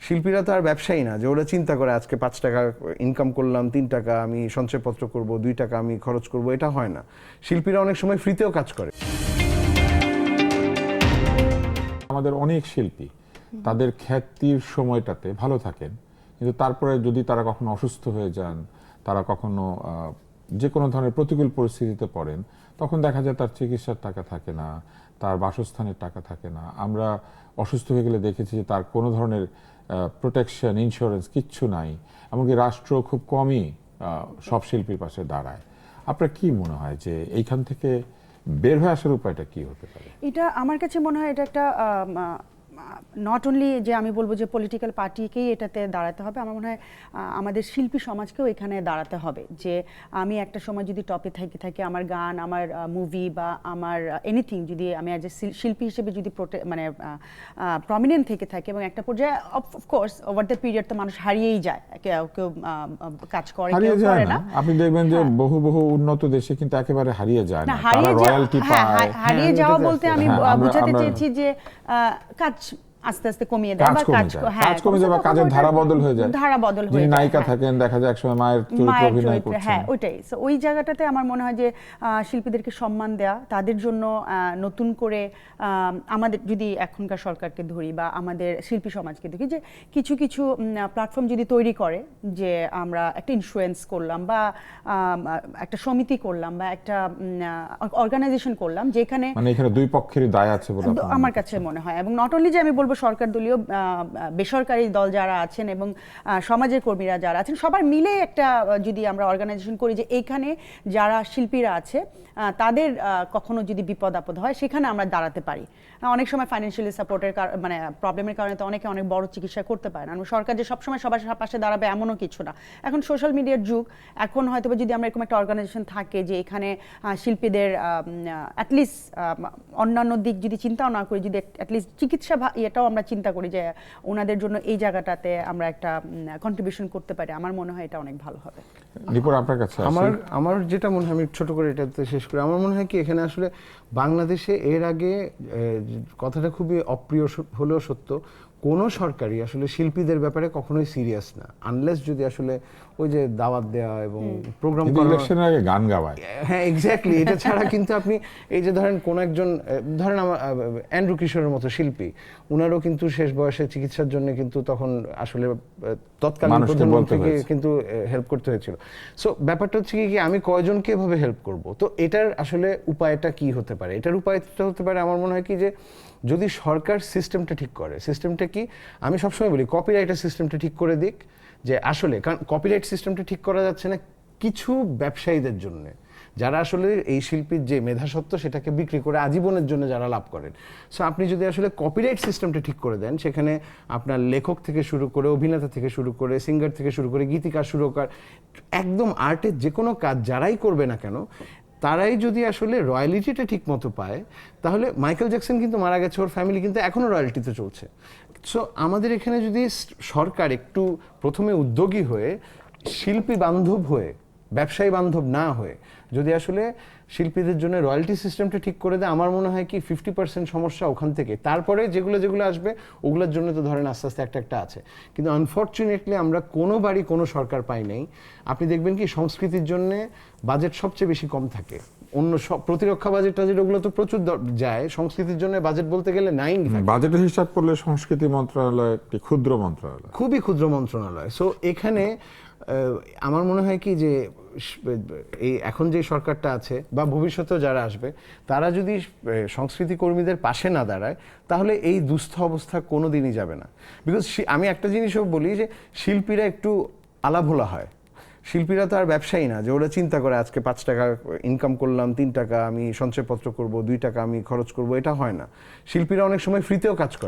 শিল্পীরা তো আর ব্যবসায়ী না যে ওরা চিন্তা করে আজকে 5 টাকা ইনকাম করলাম, 3 টাকা আমি সঞ্চয়পত্র করব, 2 টাকা আমি খরচ করব, এটা হয় না। শিল্পীরা অনেক সময় ফ্রিতেও কাজ করে। আমাদের অনেক শিল্পী তাদের খ্যাতির সময়টাতে ভালো থাকেন, কিন্তু তারপরে যদি তারা কখনো অসুস্থ হয়ে যান, তারা কখনো যে কোনো ধরনের প্রতিকূল পরিস্থিতিতে পড়েন, তখন দেখা যায় তার চিকিৎসার টাকা থাকে না, তার বাসস্থানের টাকা থাকে না। আমরা অসুস্থ হয়ে গেলে দেখেছি যে তার কোনো ধরনের প্রোটেকশন, ইন্স্যুরেন্স কিচ্ছু নাই, এমনকি রাষ্ট্র খুব কমই সব শিল্পীর পাশে দাঁড়ায়। আপনার কি মনে হয় যে এইখান থেকে বের হয়ে আসার উপায়টা কি হতে পারে? এটা আমার কাছে মনে হয় এটা একটা নট অনলি যে আমি বলবো যে পলিটিক্যাল পার্টিকেই এটাতে দাঁড়াতে হবে, আমার মনে হয় আমাদের শিল্পী সমাজকেও এখানে দাঁড়াতে হবে। যে আমি একটা সময় যদি টপে থাকি আমার গান, আমার মুভি বা আমার এনিথিং যদি আমি অ্যাজ এ শিল্পী হিসেবে যদি মানে প্রমিনেন্ট থেকে থাকি, এবং একটা পর্যায়ে অফকোর্স ওভার দ্য পিরিয়ড তো মানুষ হারিয়েই যায়, কেউ কেউ কাজ করে কেউ করে না। আপনি দেখবেন যে বহু বহু উন্নত দেশে কিন্তু একেবারে হারিয়ে যায় না, তারা রয়্যালটি পায়। হারিয়ে যাওয়া বলতে আমি বুঝাতে চেয়েছি যে কাজ আস্তে আস্তে কমিয়ে দেয় বা কাজ কমে যায় বা কাজের ধারা বদল হয়ে যায়। যিনি নায়িকা থাকেন দেখা যায় একসময় মায়ের চরিত্রে অভিনয় করছেন। হ্যাঁ, ওইটাই। সো ওই জায়গাটাতে আমার মনে হয় যে শিল্পীদেরকে সম্মান দেয়া, তাদের জন্য নতুন করে আমাদের যদি এখনকার সরকারকে ধরি বা আমাদের শিল্পী সমাজকে দেখি যে কিছু কিছু প্ল্যাটফর্ম যদি তৈরি করে, যে আমরা একটা ইন্স্যুরেন্স করলাম বা একটা সমিতি করলাম বা একটা অর্গানাইজেশন করলাম, যেখানে মানে এখানে দুই পক্ষেরই দায় আছে বলে আমার কাছে মনে হয়। এবং নট অনলি যে আমি বলবো সরকার দলীয়, বেসরকারি দল যারা আছেন এবং সমাজের কর্মীরা যারা আছেন, সবার মিলে একটা যদি আমরা অর্গানাইজেশন করি যে এইখানে যারা শিল্পীরা আছে তাদের কখনো যদি বিপদ আপদ হয় সেখানে আমরা দাঁড়াতে পারি। অনেক সময় ফাইন্যান্সিয়ালি সাপোর্টের মানে প্রবলেমের কারণে তো অনেকে অনেক বড় চিকিৎসা করতে পারে না। সরকার যে সবসময় সবার পাশে দাঁড়াবে এমনও কিছু না। এখন সোশ্যাল মিডিয়ার যুগ, এখন হয়তো যদি আমরা এরকম একটা অর্গানাইজেশন থাকে যে এখানে শিল্পীদের অ্যাটলিস্ট অন্যান্য দিক যদি চিন্তাও না করি, যদি অ্যাটলিস্ট চিকিৎসা এটাও আমরা চিন্তা করি যে ওনাদের জন্য এই জায়গাটাতে আমরা একটা কন্ট্রিবিউশন করতে পারি, আমার মনে হয় এটা অনেক ভালো হবে। নিপুর, আপনার কাছে আমার যেটা মনে হয়, আমি ছোট করে এটাতে শেষ করি, আমার মনে হয় কি এখানে আসলে বাংলাদেশে এর আগে কথাটা খুবই অপ্রিয় হলেও সত্য, কোনো সরকারই আসলে শিল্পীদের ব্যাপারে কখনোই সিরিয়াস না, আনলেস যদি আসলে ওই যে দাওয়াত দেওয়া এবং প্রোগ্রাম ইলেকশনের আগে গান গাওয়ায়। হ্যাঁ, এক্স্যাক্টলি। এটা ছাড়া কিন্তু আপনি এই যে ধরেন কোন একজন, ধরেন আমার অ্যান্ড্রু কিশোরের মতো শিল্পী, উনারও কিন্তু শেষ বয়সে চিকিৎসার জন্য কিন্তু তখন আসলে তৎকালীন প্রধানমন্ত্রীকে কিন্তু হেল্প করতে হয়েছিল। সো ব্যাপারটা হচ্ছে কি আমি কয়জনকে এভাবে হেল্প করব, তো এটার আসলে উপায়টা কি হতে পারে? এটার উপায়টা হতে পারে আমার মনে হয় কি যে যদি সরকার সিস্টেমটা ঠিক করে। সিস্টেমটা কি, আমি সবসময় বলি কপিরাইটের সিস্টেমটা ঠিক করে দিক, যে আসলে কারণ কপিরাইট সিস্টেমটা ঠিক করা যাচ্ছে না কিছু ব্যবসায়ীদের জন্য, যারা আসলে এই শিল্পীর যে মেধাসত্ব সেটাকে বিক্রি করে আজীবনের জন্য যারা লাভ করেন। সো আপনি যদি আসলে কপিরাইট সিস্টেমটা ঠিক করে দেন, সেখানে আপনার লেখক থেকে শুরু করে, অভিনেতা থেকে শুরু করে, সিঙ্গার থেকে শুরু করে, গীতিকার সুরকার, একদম আর্টের যে কোনো কাজ যারাই করবে না কেন, তারাই যদি আসলে রয়্যালিটিটা ঠিক মতো পায়, তাহলে মাইকেল জ্যাকসন কিন্তু মারা গেছে, ওর ফ্যামিলি কিন্তু এখনও রয়্যালিটিতে চলছে। সো আমাদের এখানে যদি সরকার একটু প্রথমে উদ্যোগী হয়ে, শিল্পী বান্ধব হয়ে, ব্যবসায়ী বান্ধব না হয়ে যদি আসলে শিল্পীদের জন্য রয়্যালটি সিস্টেমটা ঠিক করে দেয়, আমার মনে হয় কি 50% সমস্যা ওখান থেকে, তারপরে যেগুলো আসবে ওগুলোর জন্য তো ধরেন আস্তে আস্তে একটা আছে। কিন্তু আনফর্চুনেটলি আমরা কোনোবারই কোনো সরকার পাই নাই। আপনি দেখবেন কি সংস্কৃতির জন্য বাজেট সবচেয়ে বেশি কম থাকে, অন্য সব প্রতিরক্ষা বাজেট টাজেট ওগুলো তো প্রচুর যায়, সংস্কৃতির জন্য বাজেট বলতে গেলে নাই। বাজেটের হিসাব করলে সংস্কৃতি মন্ত্রণালয় একটি ক্ষুদ্র মন্ত্রণালয়, খুবই ক্ষুদ্র মন্ত্রণালয়। সো এখানে আমার মনে হয় কি যে এই এখন যে সরকারটা আছে বা ভবিষ্যতেও যারা আসবে, তারা যদি সংস্কৃতি কর্মীদের পাশে না দাঁড়ায়, তাহলে এই দুস্থ অবস্থা কোনো দিনই যাবে না। বিকজ আমি একটা জিনিসও বলি যে শিল্পীরা একটু আলাভোলা হয়, শিল্পীরা তো আর ব্যবসায়ী না যে ওরা চিন্তা করে আজকে 5 টাকা ইনকাম করলাম, 3 টাকা আমি সঞ্চয়পত্র করব, 2 টাকা আমি খরচ করব, এটা হয় না। শিল্পীরা অনেক সময় ফ্রিতেও কাজ করে।